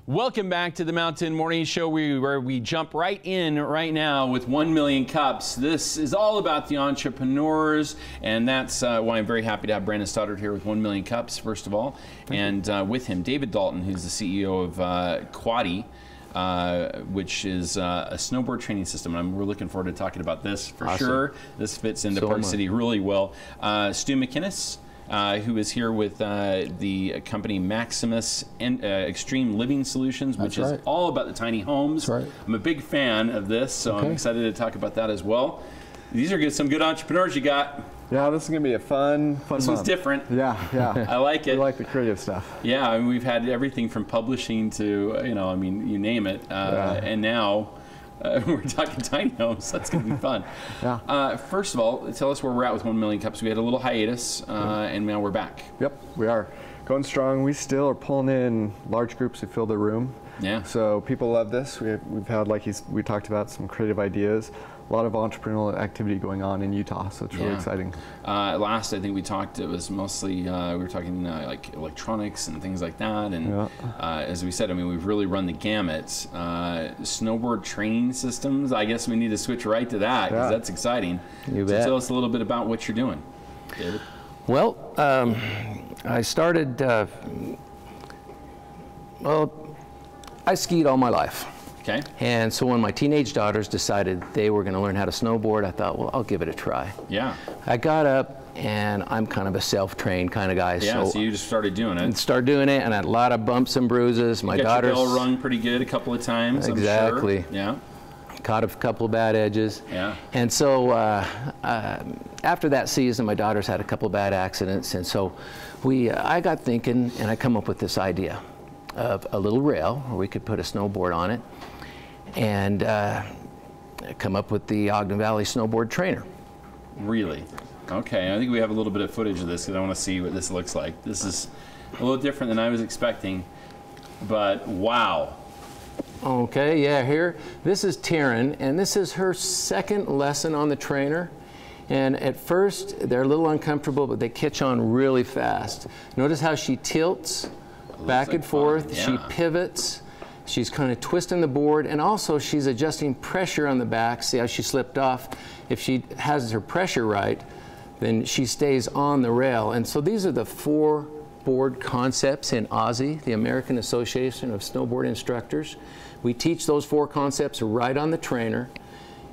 Welcome back to the Mountain Morning Show, where we jump right in right now with 1 Million Cups. This is all about the entrepreneurs, and that's why I'm very happy to have Brandon Stoddard here with 1 Million Cups, first of all. And with him, David Dalton, who's the CEO of Quadee, which is a snowboard training system. And we're looking forward to talking about this for sure. This fits into Park City really well. Stu Macinnes, who is here with the company Maximus and Extreme Living Solutions, which is all about the tiny homes. I'm a big fan of this, so I'm excited to talk about that as well. These are some good entrepreneurs you got. Yeah, this is going to be a fun This one's different. Yeah. I like it. We like the creative stuff. Yeah, I mean, we've had everything from publishing to, I mean, you name it. And now we're talking tiny homes. That's going to be fun. First of all, tell us where we're at with 1 Million Cups. We had a little hiatus, and now we're back. Yep, we are going strong. We still are pulling in large groups to fill the room. Yeah. So people love this. We've had, like we talked about, some creative ideas. A lot of entrepreneurial activity going on in Utah, so it's really exciting. Last, I think we talked, it was mostly, we were talking like electronics and things like that. And as we said, I mean, we've really run the gamut. Snowboard training systems, I guess we need to switch right to that, because that's exciting. You bet. So tell us a little bit about what you're doing, David. Well, I started, I skied all my life. Okay. And so when my teenage daughters decided they were going to learn how to snowboard, I thought, well, I'll give it a try. Yeah. I got up, and I'm kind of a self-trained kind of guy. Yeah, so you just started doing it. Started doing it, and I had a lot of bumps and bruises. My daughters got your bell rung pretty good a couple of times, exactly. I'm sure. Yeah. Caught a couple of bad edges. Yeah. And so after that season, my daughters had a couple of bad accidents, and so I got thinking, and I come up with this idea of a little rail where we could put a snowboard on it, and come up with the Ogden Valley Snowboard Trainer. Really? Okay, I think we have a little bit of footage of this because I want to see what this looks like. This is a little different than I was expecting, but wow. Okay, yeah, here, this is Taryn, and this is her second lesson on the trainer. And at first, they're a little uncomfortable, but they catch on really fast. Notice how she tilts back and forth, she pivots. She's kind of twisting the board, and also she's adjusting pressure on the back. See how she slipped off? If she has her pressure right, then she stays on the rail. And so these are the 4 board concepts in ASSI, the American Association of Snowboard Instructors. We teach those 4 concepts right on the trainer.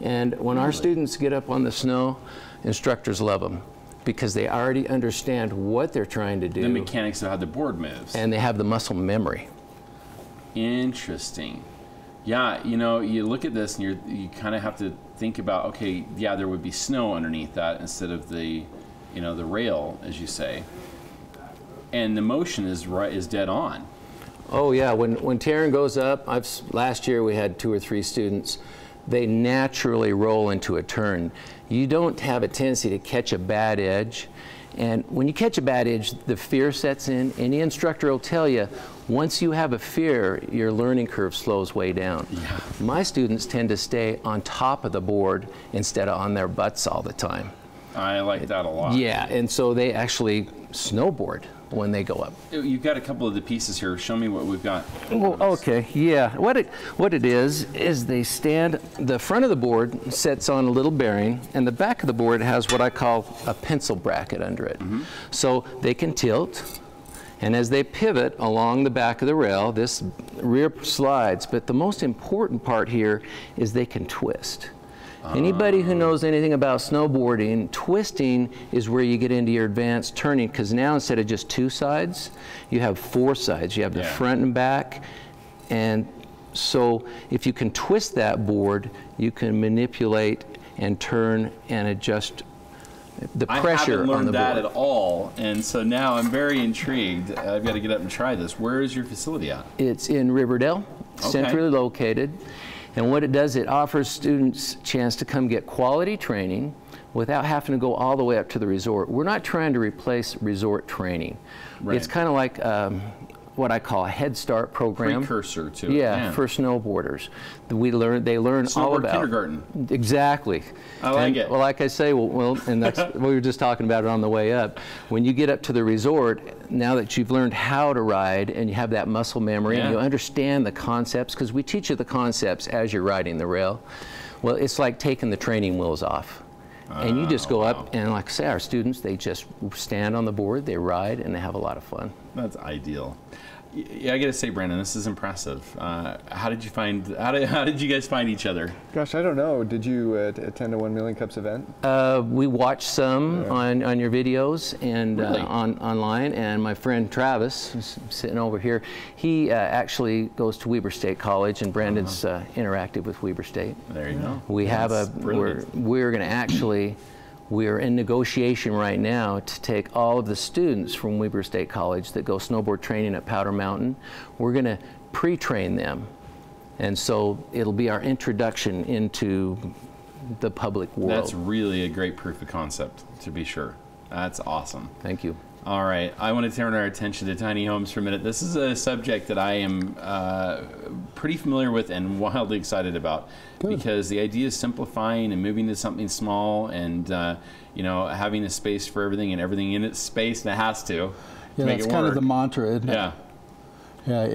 And when our students get up on the snow, instructors love them, because they already understand what they're trying to do. The mechanics of how the board moves. And they have the muscle memory. Interesting. Yeah, you look at this and you kind of have to think about, okay, yeah, there would be snow underneath that instead of the, the rail, as you say. And the motion is dead on. Oh yeah, when Taryn goes up, last year we had 2 or 3 students, they naturally roll into a turn. You don't have a tendency to catch a bad edge. And when you catch a bad edge, the fear sets in. Any instructor will tell you, once you have a fear, your learning curve slows way down. Yeah. My students tend to stay on top of the board instead of on their butts all the time. I like that a lot. Yeah, and so they actually snowboard when they go up. You've got a couple of the pieces here. Show me what we've got. Well, okay, yeah. What it is they stand, the front of the board sets on a little bearing, and the back of the board has what I call a pencil bracket under it. So they can tilt, and as they pivot along the back of the rail, this rear slides, but the most important part here is they can twist. Anybody who knows anything about snowboarding, twisting is where you get into your advanced turning, because now instead of just 2 sides, you have 4 sides. You have the front and back, and so if you can twist that board, you can manipulate and turn and adjust the pressure on the board. I haven't learned that at all, and so now I'm very intrigued. I've got to get up and try this. Where is your facility at? It's in Riverdale, centrally located. And what it does, it offers students a chance to come get quality training without having to go all the way up to the resort. We're not trying to replace resort training. It's kind of like what I call a Head Start program. Precursor to it. Yeah, for snowboarders. They learn all about kindergarten. Exactly. I like it. Well, like I say, and that's we were just talking about it on the way up. When you get up to the resort, now that you've learned how to ride and you have that muscle memory and you understand the concepts, because we teach you the concepts as you're riding the rail. Well, it's like taking the training wheels off. And you just go up, and like I say, our students, they just stand on the board, they ride, and they have a lot of fun. That's ideal. Yeah, I got to say, Brandon, this is impressive. How did you find? How did you guys find each other? Gosh, I don't know. Did you attend a 1 Million Cups event? We watched some on your videos and online. And my friend Travis, who's sitting over here, he actually goes to Weber State College, and Brandon's interacted with Weber State. There you go. We have we're going to actually. We're in negotiation right now to take all of the students from Weber State College that go snowboard training at Powder Mountain. We're going to pre-train them. And so it'll be our introduction into the public world. That's really a great proof of concept, to be sure. That's awesome. Thank you. All right, I want to turn our attention to tiny homes for a minute. This is a subject that I am pretty familiar with and wildly excited about. Good. Because the idea is simplifying and moving to something small and you know, having a space for everything and everything in its space that has to make it work. That's kind of the mantra, isn't it? Yeah. Yeah,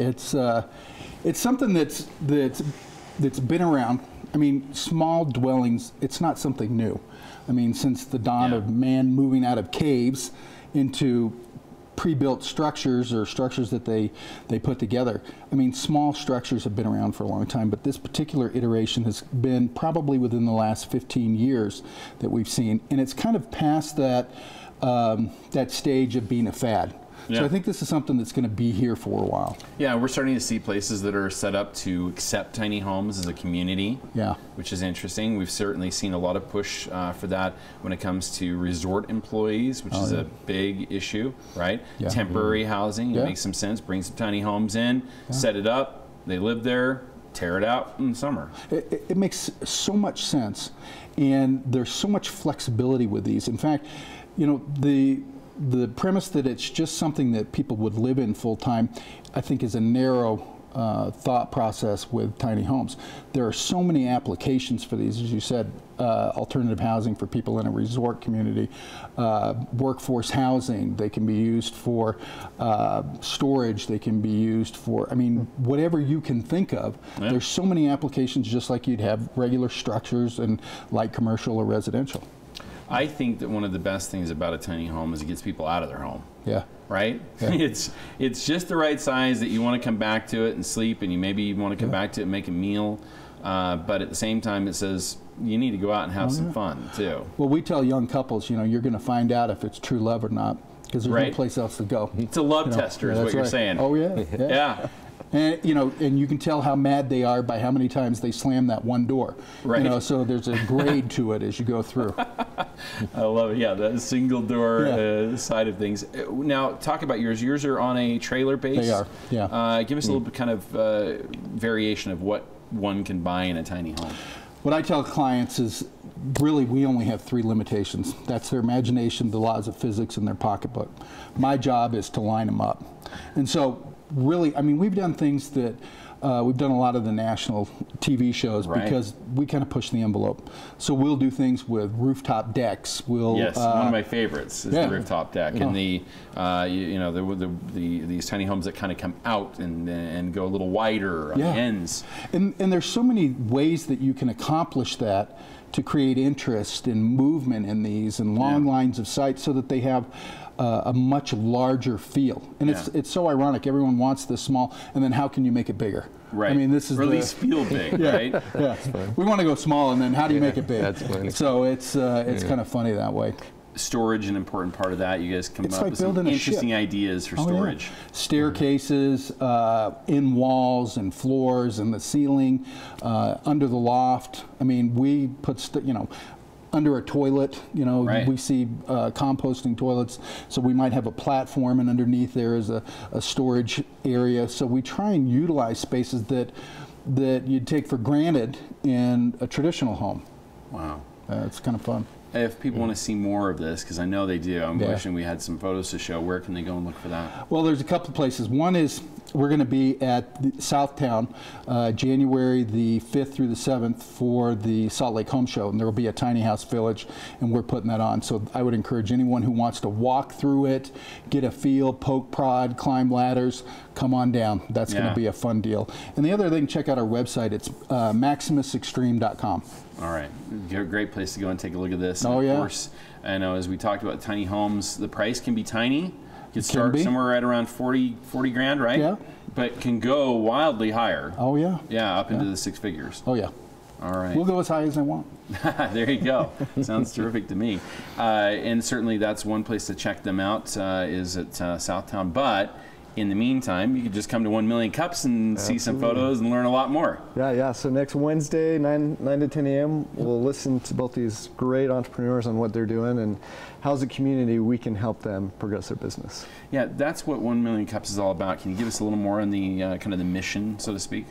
it's something that's been around. I mean, small dwellings, it's not something new. I mean, since the dawn of man moving out of caves into pre-built structures or structures that they put together. I mean, small structures have been around for a long time, but this particular iteration has been probably within the last 15 years that we've seen, and it's kind of past that that stage of being a fad. So I think this is something that's going to be here for a while. Yeah, we're starting to see places that are set up to accept tiny homes as a community, which is interesting. We've certainly seen a lot of push for that when it comes to resort employees, which is a big issue, right? Temporary housing, it makes some sense. Bring some tiny homes in, set it up, they live there, tear it out in the summer. It makes so much sense, and there's so much flexibility with these. In fact, you know, the premise that it's just something that people would live in full time, I think, is a narrow thought process with tiny homes. There are so many applications for these, as you said, alternative housing for people in a resort community, workforce housing. They can be used for storage. They can be used for, I mean, whatever you can think of. There's so many applications, just like you'd have regular structures and light commercial or residential. I think that one of the best things about a tiny home is it gets people out of their home. Right? It's just the right size that you want to come back to it and sleep, and you maybe want to come back to it and make a meal. But at the same time, it says you need to go out and have some fun too. Well, we tell young couples, you know, you're going to find out if it's true love or not, because there's no place else to go. It's a love tester, is what you're saying. Oh yeah. And you know, and you can tell how mad they are by how many times they slam that one door. You know, so there's a grade to it as you go through. I love it. Yeah, the single door side of things. Now, talk about yours. Yours are on a trailer base. They are. Yeah. Give us a little bit kind of variation of what one can buy in a tiny home. What I tell clients is, really, we only have 3 limitations. That's their imagination, the laws of physics, and their pocketbook. My job is to line them up. And so, really, I mean, we've done things that, we've done a lot of the national TV shows because we kind of push the envelope. So we'll do things with rooftop decks. We'll one of my favorites is the rooftop deck, and the you know, these tiny homes that kind of come out and go a little wider on the ends. And there's so many ways that you can accomplish that to create interest and movement in these and long lines of sight, so that they have a much larger feel. And it's so ironic. Everyone wants this small, and then how can you make it bigger? Right. I mean, this is or at least feel big, right? We want to go small, and then how do you make it big? That's funny. So it's kind of funny that way. Storage, an important part of that. You guys come up with some interesting ideas for storage. Staircases, in walls and floors and the ceiling, under the loft. I mean, we put, you know, under a toilet, you know, we see composting toilets, so we might have a platform, and underneath there is a storage area. So we try and utilize spaces that you'd take for granted in a traditional home. Wow. It's kind of fun. If people want to see more of this, because I know they do, I'm wishing we had some photos to show, where can they go and look for that? Well, there's a couple of places. One is we're going to be at Southtown January the 5th through the 7th for the Salt Lake Home Show, and there will be a tiny house village, and we're putting that on. So I would encourage anyone who wants to walk through it, get a feel, poke, prod, climb ladders, come on down. That's going to be a fun deal. And the other thing, check out our website. It's maximusextreme.com. All right, great place to go and take a look at this. Oh, and yeah. Of course, I know as we talked about tiny homes, the price can be tiny. You can start somewhere right around 40 grand, right? Yeah. But can go wildly higher. Oh, yeah. Yeah, up into the 6 figures. Oh, yeah. All right. We'll go as high as I want. There you go. Sounds terrific to me. And certainly that's one place to check them out is at Southtown. But in the meantime, you could just come to 1 Million Cups and see some photos and learn a lot more. Yeah. So next Wednesday, 9 to 10 a.m., we'll listen to both these great entrepreneurs on what they're doing and how as a community we can help them progress their business. Yeah, that's what 1 Million Cups is all about. Can you give us a little more on the kind of the mission, so to speak?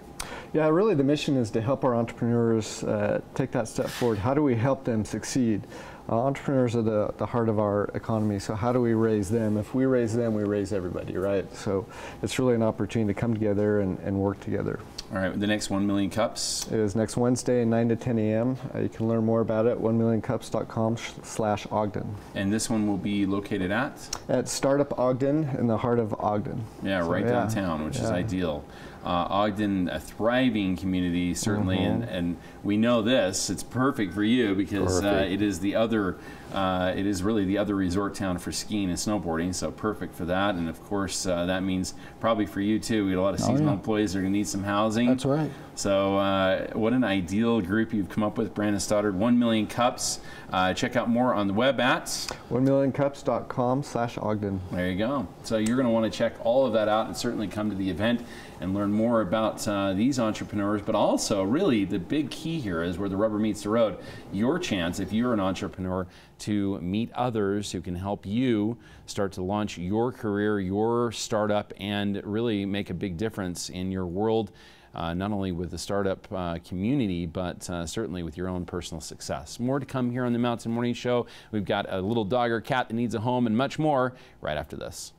Yeah, really the mission is to help our entrepreneurs take that step forward. How do we help them succeed? Entrepreneurs are the heart of our economy, so how do we raise them? If we raise them, we raise everybody, right? So it's really an opportunity to come together and work together. All right, the next 1 Million Cups? It is next Wednesday, 9 to 10 a.m. You can learn more about it, 1millioncups.com/Ogden. And this one will be located at? At Startup Ogden, in the heart of Ogden. Yeah, so, right downtown, which is ideal. Ogden, a thriving community, certainly, and we know this. It's perfect for you because it is the other, it is really the other resort town for skiing and snowboarding. So perfect for that, and of course that means probably for you too. We have a lot of seasonal employees that are going to need some housing. That's right. So what an ideal group you've come up with, Brandon Stoddard. 1 Million Cups. Check out more on the web at 1millioncups.com/Ogden. There you go. So you're going to want to check all of that out and certainly come to the event and learn more about these entrepreneurs, but also really the big key here is where the rubber meets the road. Your chance, if you're an entrepreneur, to meet others who can help you start to launch your career, your startup, and really make a big difference in your world, not only with the startup community, but certainly with your own personal success. More to come here on the Mountain Morning Show. We've got a little dog or cat that needs a home and much more right after this.